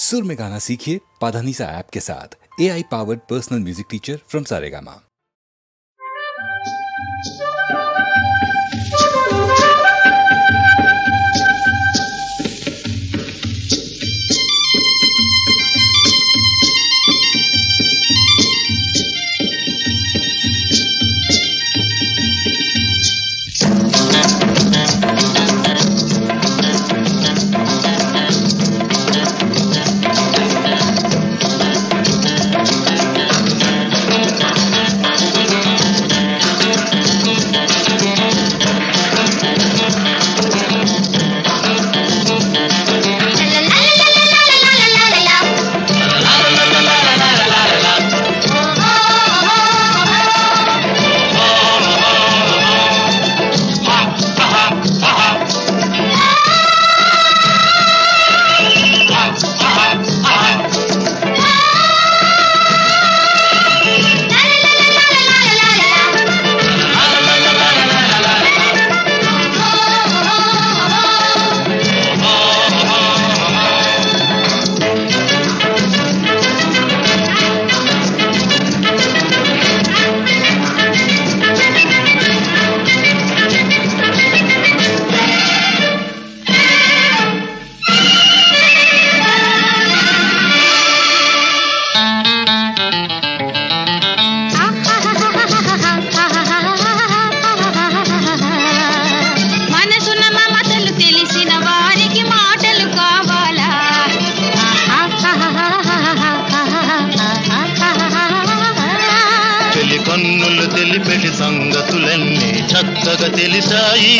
सुर में गाना सीखिए पाधानीसा ऐप के साथ। AI powered personal music teacher from Saregama. కన్నులు తెలిపెటి సంగతులన్నీ చక్కగా తెలిసాయి.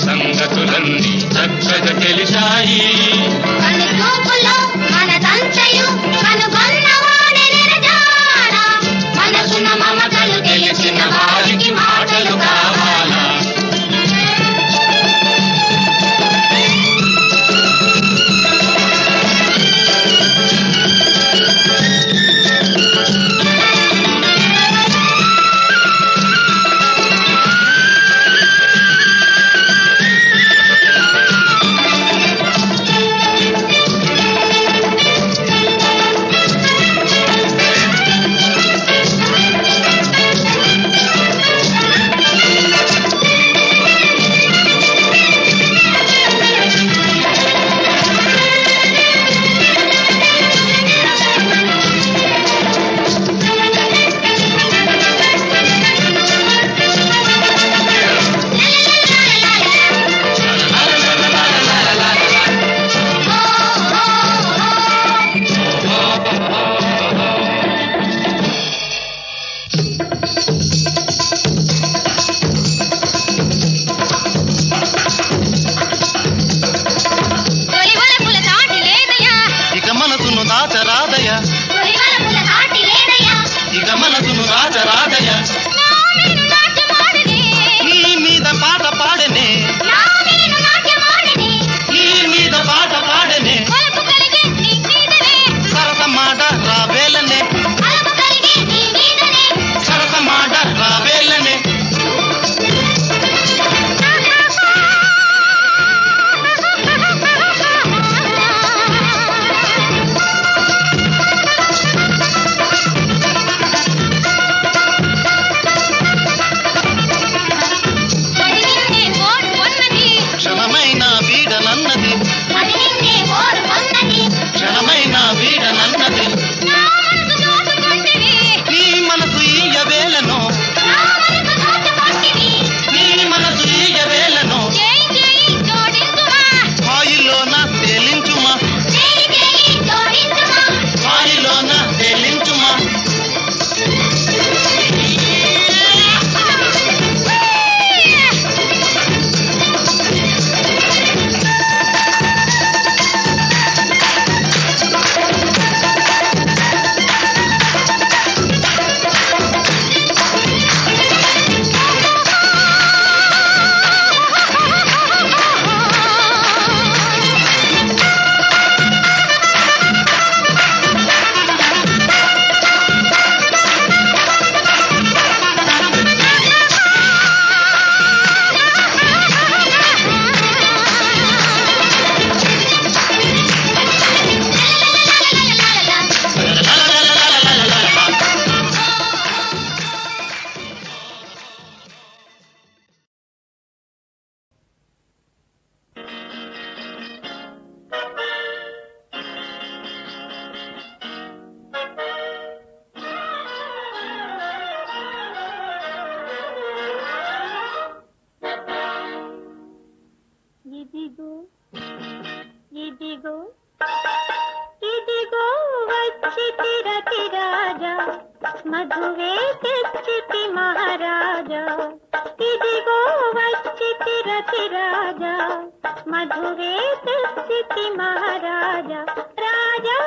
సంగతులన్నీ చక్కగా తెలిసాయి. మనసున మమతలు తెలిసిన వారికి మాటలు కావాలా. ఇక మనసును దాచరాదయ నీ మీద పాట పాడనే, నీ మీద పాట పాడనే, సరస మాట రావేలనే, సరస మాట రావేలనే. క్షణమైన వీడనన్నది, క్షణమైన వీడనన్నది, నీ మనసు ఈయవేలను, నీ మనసు ఈయవేలను, హాయిలోన తేలించుమా, హాయిలోన తేలించుమా. మధువే తెచ్చితి మహారాజా ఇదిగో వచ్చితి రతిరాజా మధువే తెచ్చితి మహారాజా రాజా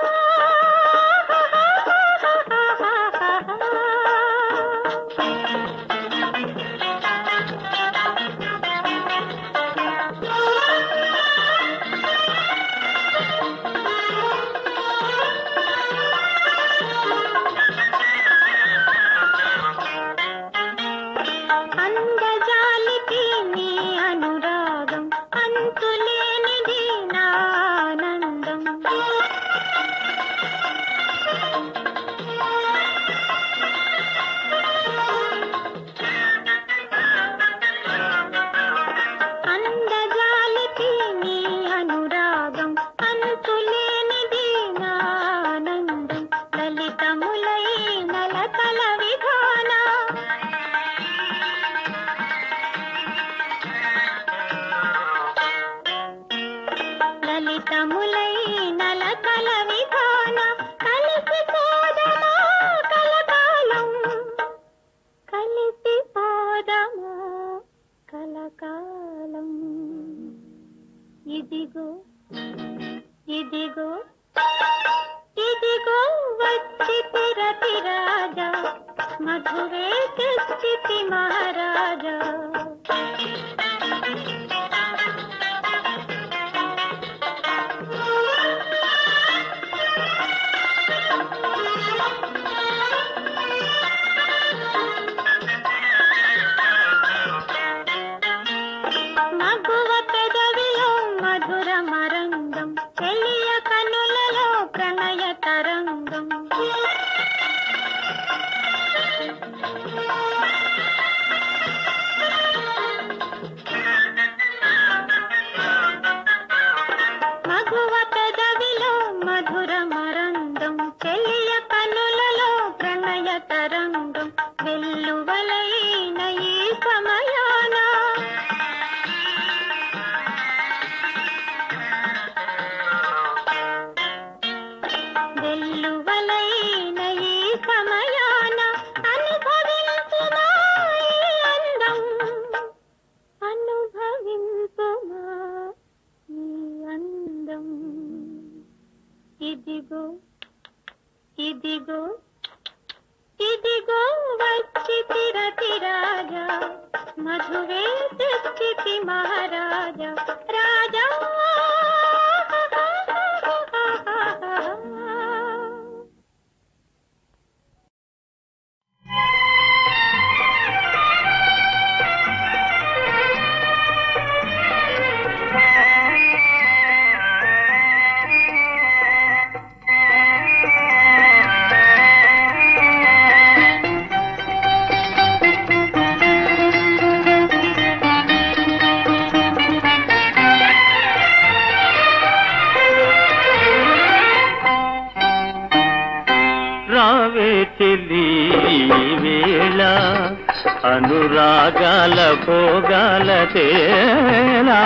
అనురాగాల భోగాల తేలా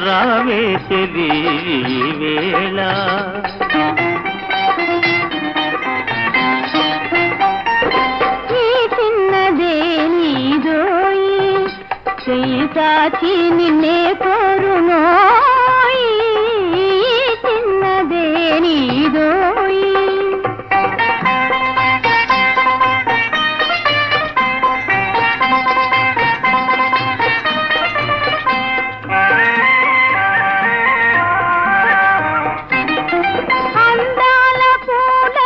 రావే చెలి వేళ చిన్నదే నీదోయి చెయ్యి చాచి నిన్నే కోరునోయి చిన్నదే నీదోయి అందాల పూల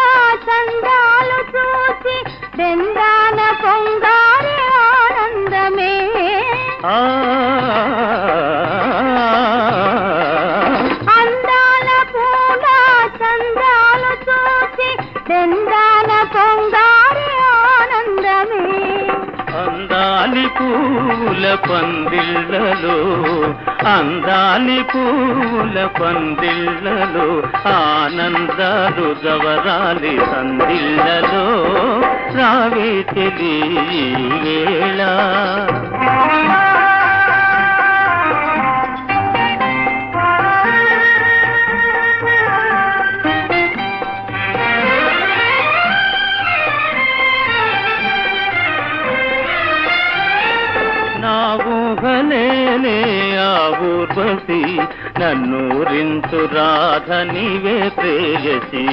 చందాలు చూసి బృందాన పొంగారి ఆనందమే అందాలి పూల పందిళ్ళలో అందాలి పూల పందిళ్ళలో ఆనందాలు జవరాలి సందిళ్ళలో రావే చెలి వేళ ఊర్వశి నన్నూరించు రాధ నీవే ప్రేయసి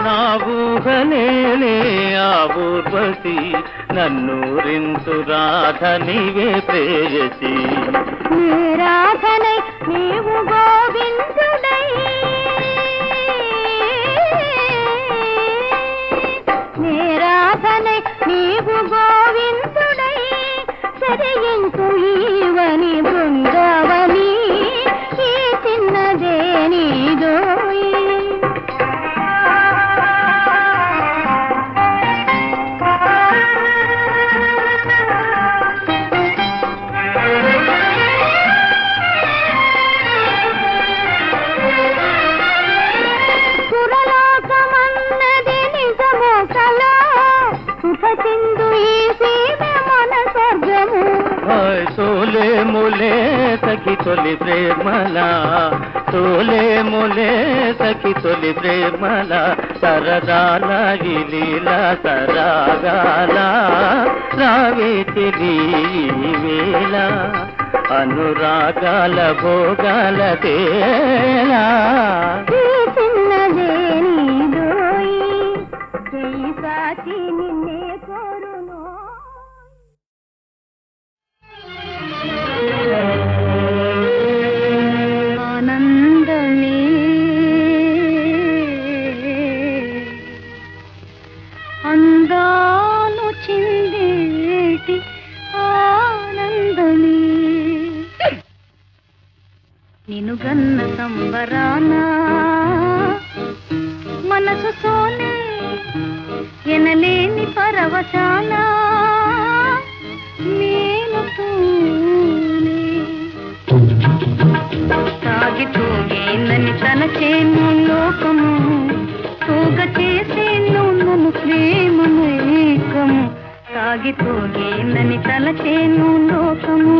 నా ఊహలేలే ఆ ఊర్వశి నన్నూరించు రాధ నీవే ప్రేయసి రాధనై నీవు గోవిందుడై రాధనై నీవు గోవిందుడై సరియించు ఈవని బృందావని ఈ చిన్నదే నీదోయి సోలే ములే సఖి తొలి ప్రేమల సోలే ములే సఖి తొలి ప్రేమల సరదాల లీల సరాగాల రావే తెలివేళ అనురాగాల భోగాల తేలా చిన్నదే నీదోయి చేయి సాచి నిన్నే కోరును ఆనందమే అందాలు చిందేటి ఆనందమే నిన్ను గన్న సంబరాన మనసు సోనే ఎనలేని పరవశాన నేను తాగి తూగేందని తలచేను లోకము తూగ చేసేను నన్ను ప్రేమమేకము తాగి తూగేందని తలచేను లోకము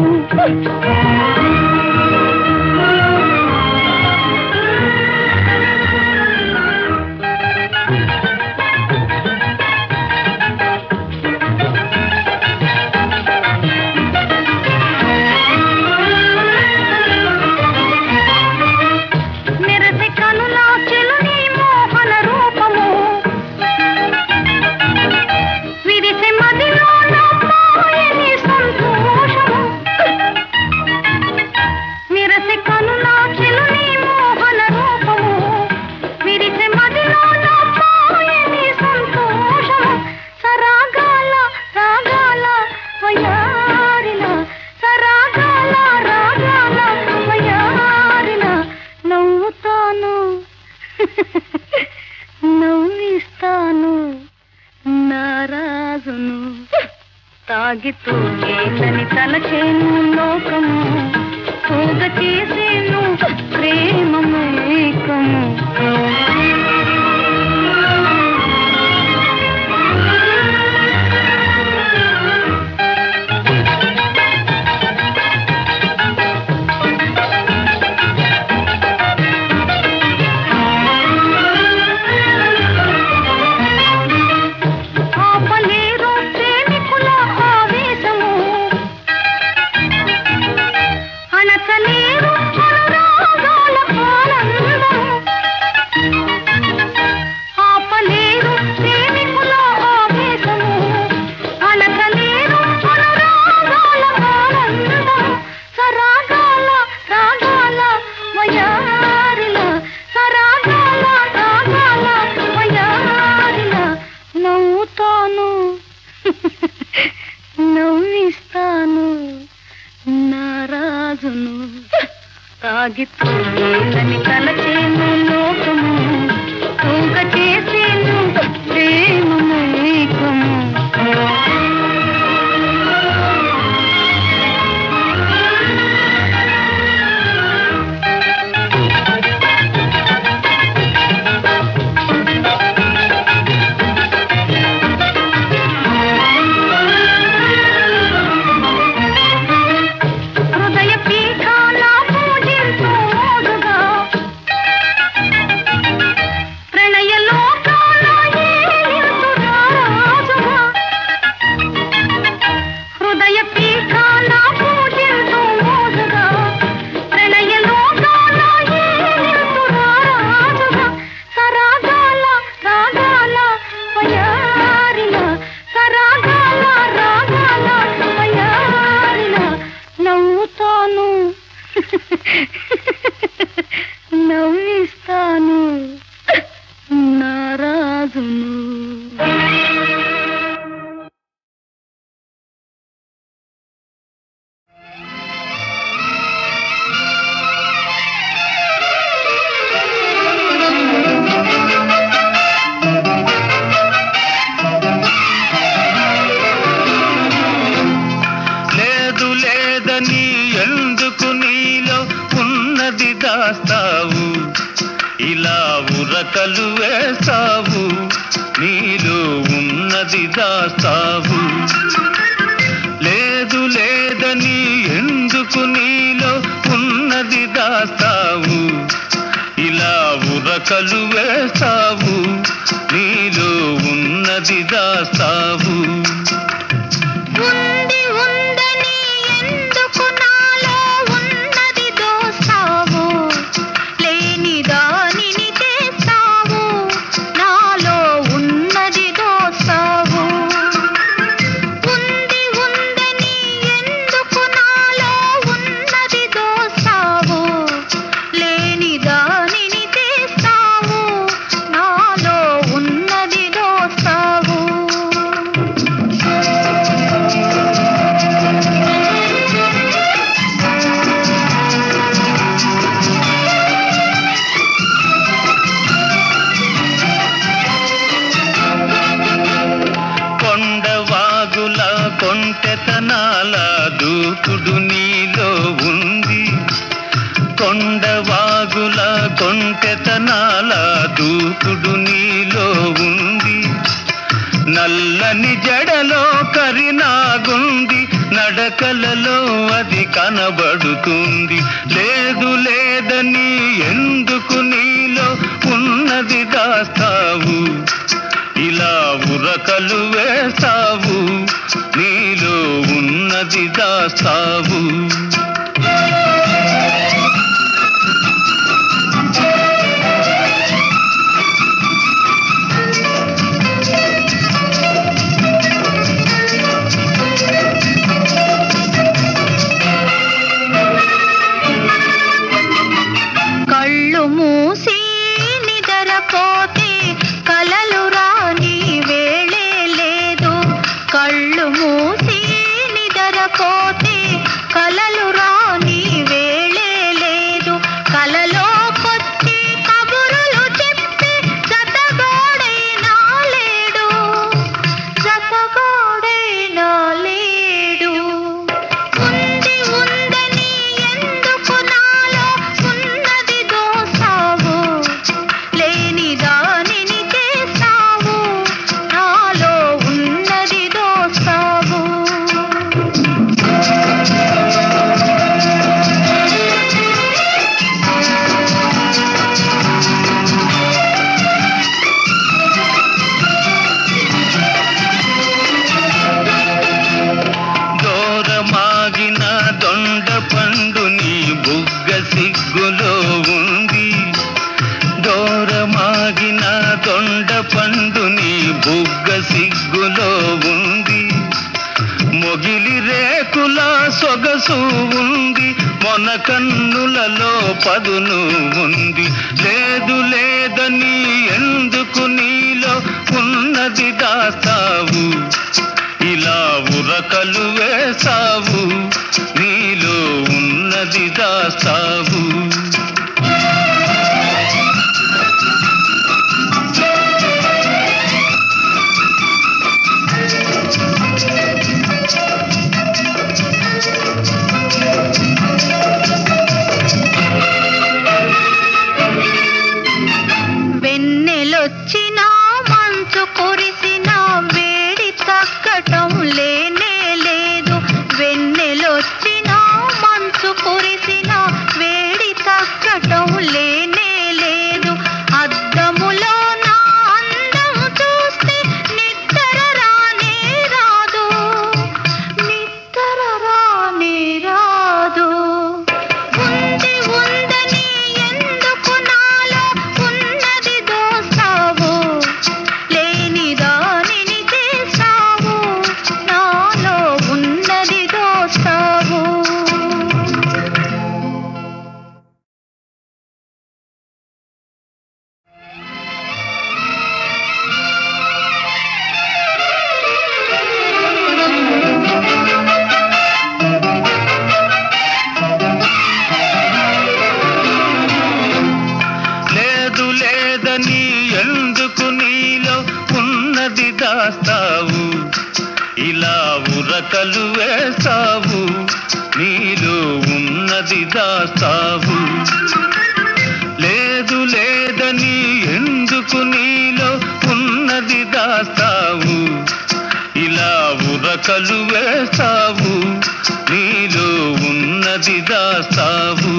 తాగి తూగేందని తలచేను లోకము తూగ చేసేను ప్రేమమేకము తాగితూగేందని తలచేను లోకము తూగ చేసేను ప్రేమమేకము హృదయ పీఠాల పూజించు ఇలా ఉరకలు వేస్తావు, నీలో ఉన్నది దాస్తావు. లేదు లేదని ఎందుకు నీలో ఉన్నది దాస్తావు. ఇలా ఉరకలు వేస్తావు, నీలో ఉన్నది దాస్తావు. ఉంది ఉందని ఎందుకు నాలో ఉన్నది దోస్తావు. లేని దానిని చేస్తావు, నాలో ఉన్నది దోస్తావు. ఉంది ఉందని ఎందుకు నాలో ఉన్నది దోస్తావు. లేని దానిని చేస్తావు, నాలో ఉన్నది దోస్తావు. కొండవాగుల కొంటెతనాల దూకుడు నీలో ఉంది. కొండవాగుల కొంటెతనాల దూకుడు నీలో ఉంది. నల్లని జడలో కరినాగుంది, నడకలలో అది కనబడుతుంది. లేదు లేదని ఎందుకు నీలో ఉన్నది దాస్తావు. ఇలా ఉరకలు వేస్తావు, నీలో ఉన్నది దాస్తావు. కళ్ళు మూసి నిద్రపోతే కలలు రాని వేళే లేదు. కళ్ళు మూసి నిద్రపోతే కలలు రాని వేళే లేదు. కలలోకొచ్చి కబురులు చెప్పి జతగోడైనా లేడు, జతగోడైనా లేడు. ఉంది ఉందని ఎందుకు నాలో ఉన్నది దోస్తావు. లేని దానిని చేస్తావు, నాలో ఉన్నది దోస్తావు. దూరమాగిన దొండ పండు నీ బుగ్గ సిగ్గులో ఉంది. దూరమాగిన దొండ పండు నీ బుగ్గ సిగ్గులో ఉంది. మొగిలి రేకుల సొగసు ఉంది, మొన కన్నులలో పదును ఉంది. లేదు లేదని ఎందుకు నీలో ఉన్నది దాస్తావు. ఇలా ఉరకలు వేస్తావు, నీలో ఉన్నది దాస్తావు. వెన్నెలొచ్చినా మంచు కురిసినా వేడి తగ్గటం లేనే లేదు. వెన్నెలొచ్చినా మంచు కురిసినా వేడి తగ్గటం లేనే లేదు. అద్దములో నా అందం చూస్తే నిద్ర రానే రాదు, నిద్ర రానే రాదు. ఉంది ఉందని ఎందుకు నాలో ఉన్నది దోస్తావు. లేని దానిని చేస్తావు, నాలో ఉన్నది దోస్తావు. లేదు లేదని ఎందుకు నీలో ఉన్నది దాస్తావు. ఇలా ఉరకలు వేస్తావు, నీలో ఉన్నది దాస్తావు. లేదు లేదు ఉరకలు వేస్తావు, నీలో ఉన్నది దాస్తావు.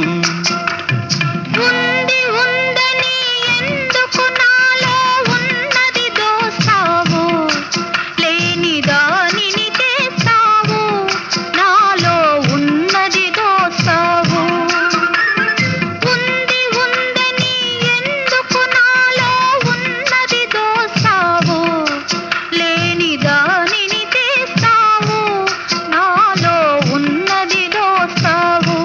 ఉంది ఉందని ఎందుకు నాలో ఉన్నది దోస్తావు, లేని దానిని చేస్తావు, నాలో ఉన్నది దోస్తావు. ఉంది ఉందని ఎందుకు నాలో ఉన్నది దోస్తావు, లేని దానిని చేస్తావు, నాలో ఉన్నది దోస్తావు.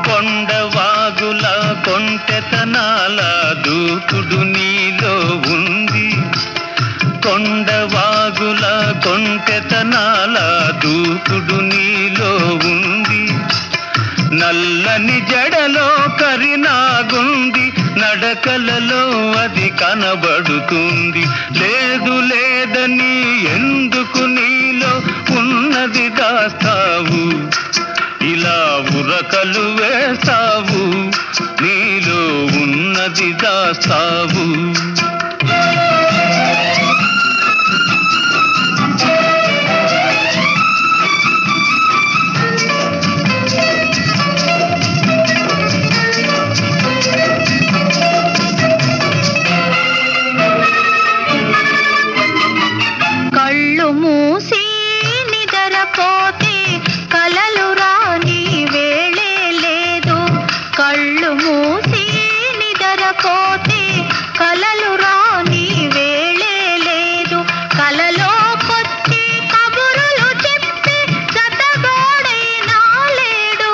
కొండవాగుల కొంటెతనాల దూకుడు నీలో ఉంది, కొండవాగుల కొంటెతనాల దూకుడు నీలో ఉంది. నల్లని జడలో కరినాగుంది, నడకలలో అది కనబడుతుంది. లేదు లేదని ఎందుకు నీలో ఉన్నది దాస్తావు, ఇలా ఉరకలు వేస్తావు, నీలో ఉన్నది దాస్తావు. కళ్ళు మూసి నిద్రపోతే కలలు రాని వేళే లేదు, కళ్ళు మూసి నిద్రపోతే కలలు రాని వేళే లేదు. కలలోకొచ్చి కబురులు చెప్పి జతగోడైనా లేడు,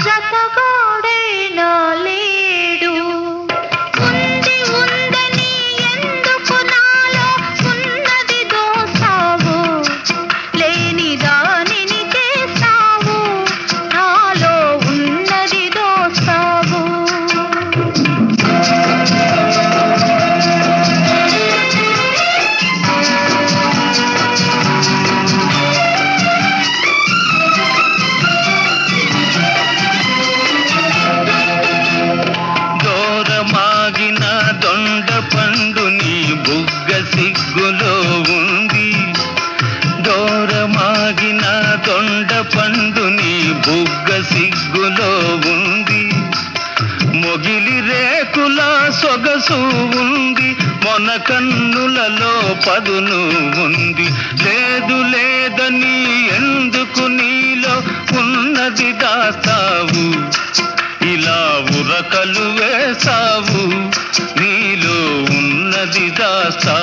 జతగోడైనా లేడు. ఉంది ఉందని ఎందుకు నాలో ఉన్నది దోస్తావు, లేని దానిని చేస్తావు, నాలో ఉన్నది దోస్తావు. దూరమాగిన దొండ పండు నీ బుగ్గ సిగ్గులో ఉంది, దూరమాగిన దొండ పండు నీ బుగ్గ సిగ్గులో ఉంది. మొగిలి రేకుల సొగసు ఉంది, మొన కన్నులలో పదును ఉంది. లేదు లేదని ఎందుకు నీలో ఉన్నది దాస్తావు, ఇలా ఉరకలు వేసావు, నీలో ఉన్నది దాస్తావు.